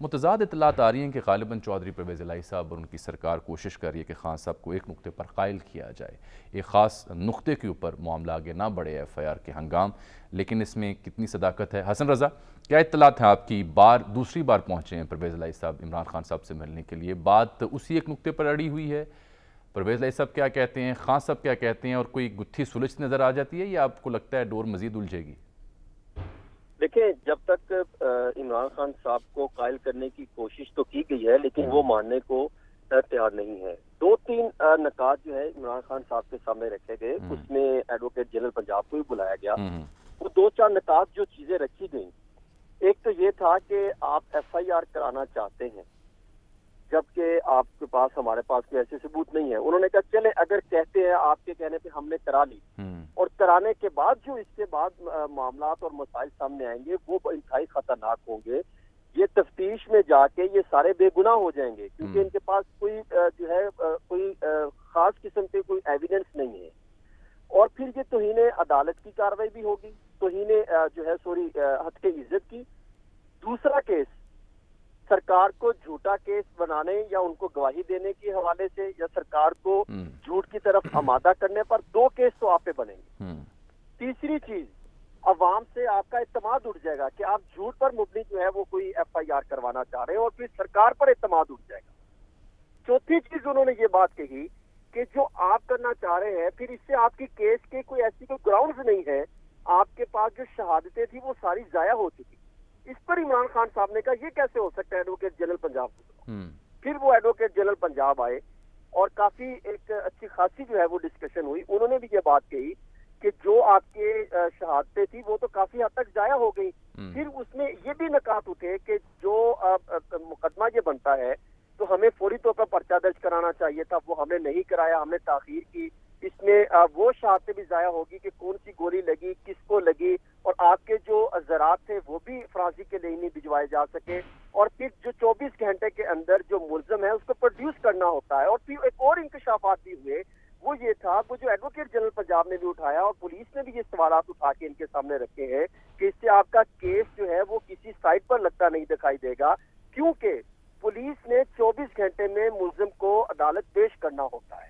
मुतज़ाद इत्तलात आ रही हैं कि ग़ालिबन चौधरी परवेज़ इलाही साहब और उनकी सरकार कोशिश कर रही है कि खान साहब को एक नुक्ते पर कायल किया जाए, एक ख़ास नुक्ते के ऊपर मामला आगे ना बढ़े FIR के हंगाम। लेकिन इसमें कितनी सदाकत है? हसन रज़ा, क्या इत्तलात हैं आपकी? दूसरी बार पहुँचे हैं परवेज़ इलाही साहब इमरान खान साहब से मिलने के लिए, बात उसी एक नुक्ते पर अड़ी हुई है? परवेज़ इलाही साहब क्या कहते हैं, खान साहब क्या कहते हैं, और कोई गुत्थी सुलझती नज़र आ जाती है या आपको लगता है डोर मज़ीद उलझेगी? देखिए, जब तक इमरान खान साहब को कायल करने की कोशिश तो की गई है, लेकिन वो मानने को तैयार नहीं है। 2-3 नकात जो है इमरान खान साहब के सामने रखे गए, उसमें एडवोकेट जनरल पंजाब को भी बुलाया गया। वो 2-4 नकात जो चीजें रखी गई, एक तो ये था कि आप FIR कराना चाहते हैं, जबकि आपके पास हमारे पास कोई ऐसे सबूत नहीं है। उन्होंने कहा चले अगर कहते हैं आपके कहने पे हमने करा ली, और कराने के बाद जो इसके बाद मामलात और मसाइल सामने आएंगे वो इंतहाई खतरनाक होंगे। ये तफ्तीश में जाके ये सारे बेगुनाह हो जाएंगे, क्योंकि इनके पास कोई जो है कोई खास किस्म के कोई एविडेंस नहीं है। और फिर ये तौहीने अदालत की कार्रवाई भी होगी, तौहीने जो है हद के इज्जत की। दूसरा केस सरकार को झूठा केस बनाने या उनको गवाही देने के हवाले से, या सरकार को झूठ की तरफ आमादा करने पर 2 केस तो आप पे बनेंगे। तीसरी चीज, अवाम से आपका इत्तेमाद उठ जाएगा कि आप झूठ पर मुबनी जो है वो कोई FIR करवाना चाह रहे हैं, और फिर सरकार पर इत्तेमाद उठ जाएगा। चौथी चीज उन्होंने ये बात कही कि जो आप करना चाह रहे हैं, फिर इससे आपकी केस के कोई ऐसी कोई ग्राउंड्स नहीं है, आपके पास जो शहादतें थी वो सारी जाया हो चुकी। इस पर इमरान खान साहब ने कहा ये कैसे हो सकता है एडवोकेट जनरल पंजाब को। फिर वो एडवोकेट जनरल पंजाब आए और काफी एक अच्छी खासी जो है वो डिस्कशन हुई। उन्होंने भी ये बात कही कि जो आपके शहादतें थी वो तो काफी हद तक जाया हो गई। फिर उसमें ये भी नकात उठे कि जो मुकदमा ये बनता है तो हमें फौरी तौर पर पर्चा दर्ज कराना चाहिए था, वो हमने नहीं कराया, हमने ताखीर की। इसमें वो शहादतें भी जाया होगी कि कौन सी गोली लगी, किसको लगी, और आपके जो ज़रात थे वो भी फराजी के लिए नहीं भिजवाए जा सके। और फिर जो 24 घंटे के अंदर जो मुल्ज़िम है उसको प्रोड्यूस करना होता है। और फिर एक और इंकशाफात भी हुए, वो ये था वो जो एडवोकेट जनरल पंजाब ने भी उठाया और पुलिस ने भी ये सवालात उठा के इनके सामने रखे हैं कि इससे आपका केस जो है वो किसी साइड पर लगता नहीं दिखाई देगा, क्योंकि पुलिस ने 24 घंटे में मुल्ज़िम को अदालत पेश करना होता है।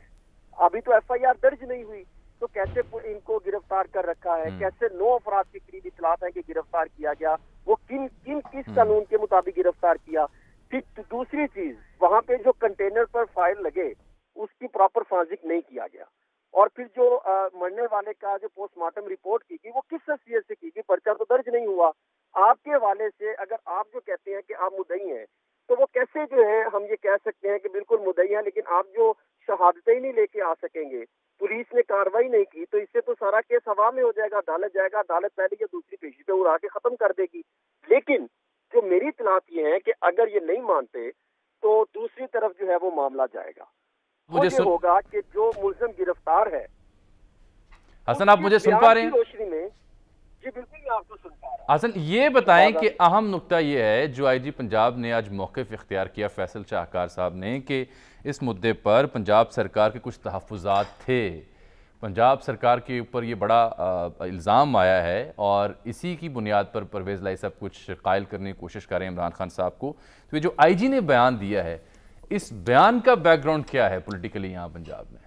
अभी तो FIR दर्ज नहीं हुई, तो कैसे इनको गिरफ्तार कर रखा है, कैसे 9 अफराद के करीब इत्तलात है कि गिरफ्तार किया गया, वो किस कानून के मुताबिक गिरफ्तार किया। फिर दूसरी चीज, वहां पे जो कंटेनर पर फाइल लगे उसकी प्रॉपर फॉरेंसिक नहीं किया गया। और फिर जो मरने वाले का जो पोस्टमार्टम रिपोर्ट की गई वो किस हैसियत से की गई, पर्चा तो दर्ज नहीं हुआ। आपके हवाले से अगर आप जो कहते हैं कि आप मुद्दई हैं, तो वो कैसे जो है हम ये कह सकते हैं कि बिल्कुल मुद्दई है, लेकिन आप जो शहादतें ही नहीं लेके आ सकेंगे, पुलिस ने कार्रवाई नहीं की, तो इससे तो सारा केस हवा में हो जाएगा, अदालत जाएगा, अदालत पहले या दूसरी पेशी पे उड़ा के खत्म कर देगी। लेकिन जो मेरी इत्तलात ये है कि अगर ये नहीं मानते तो दूसरी तरफ जो है वो मामला जाएगा, वो ये होगा कि जो मुल्ज़िम गिरफ्तार है। हसन, आप मुझे सुन पा रहे हैं? रोशनी में जी बिल्कुल मैं आपको सुन पा रहा हूं। हसन, ये बताएं कि अहम नुक्ता ये है जो IG पंजाब ने आज मौक़िफ़ इख्तियार किया, फैसल शाहकार साहब ने, कि इस मुद्दे पर पंजाब सरकार के कुछ तहफ़्फ़ुज़ात थे, पंजाब सरकार के ऊपर ये बड़ा इल्ज़ाम आया है, और इसी की बुनियाद पर परवेज़ इलाही साहब कुछ कायल करने की कोशिश कर रहे हैं इमरान खान साहब को। तो ये जो IG ने बयान दिया है, इस बयान का बैकग्राउंड क्या है पॉलिटिकली यहाँ पंजाब में?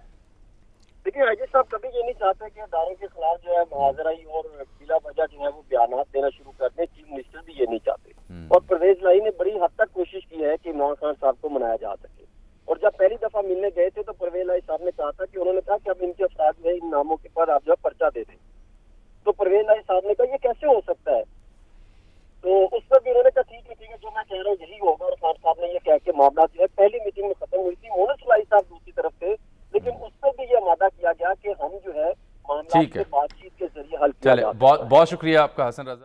देखिए, IG साहब कभी ये नहीं चाहते कि अदारे के खिलाफ जो है मुहाज़राई और बिला वजह जो है वो बयानात देना शुरू कर दें। चीफ मिनिस्टर भी ये नहीं चाहते, और परवेज़ इलाही ने बड़ी हद तक कोशिश की है कि इमरान खान साहब को मनाया जा सके। और जब पहली दफा मिलने गए थे तो परवेज़ इलाही साहब ने कहा था कि उन्होंने कहा कि अब इनके अफराद जो है इन नामों के पर आप जो पर्चा दे दें। तो परवेज़ इलाही साहब ने कहा ये कैसे हो सकता है, तो उस पर भी उन्होंने कहा ठीक है, जो मैं कह रहा हूँ यही होगा। और खान साहब ने ये कह के मामला जो है पहली मीटिंग में खत्म हुई थी। मोनस इलाही साहब दूसरी तरफ थे, लेकिन उस पर भी ये आमादा किया गया कि हम जो है मामला बातचीत के जरिए हल किया। बहुत शुक्रिया आपका हसन रज़ा।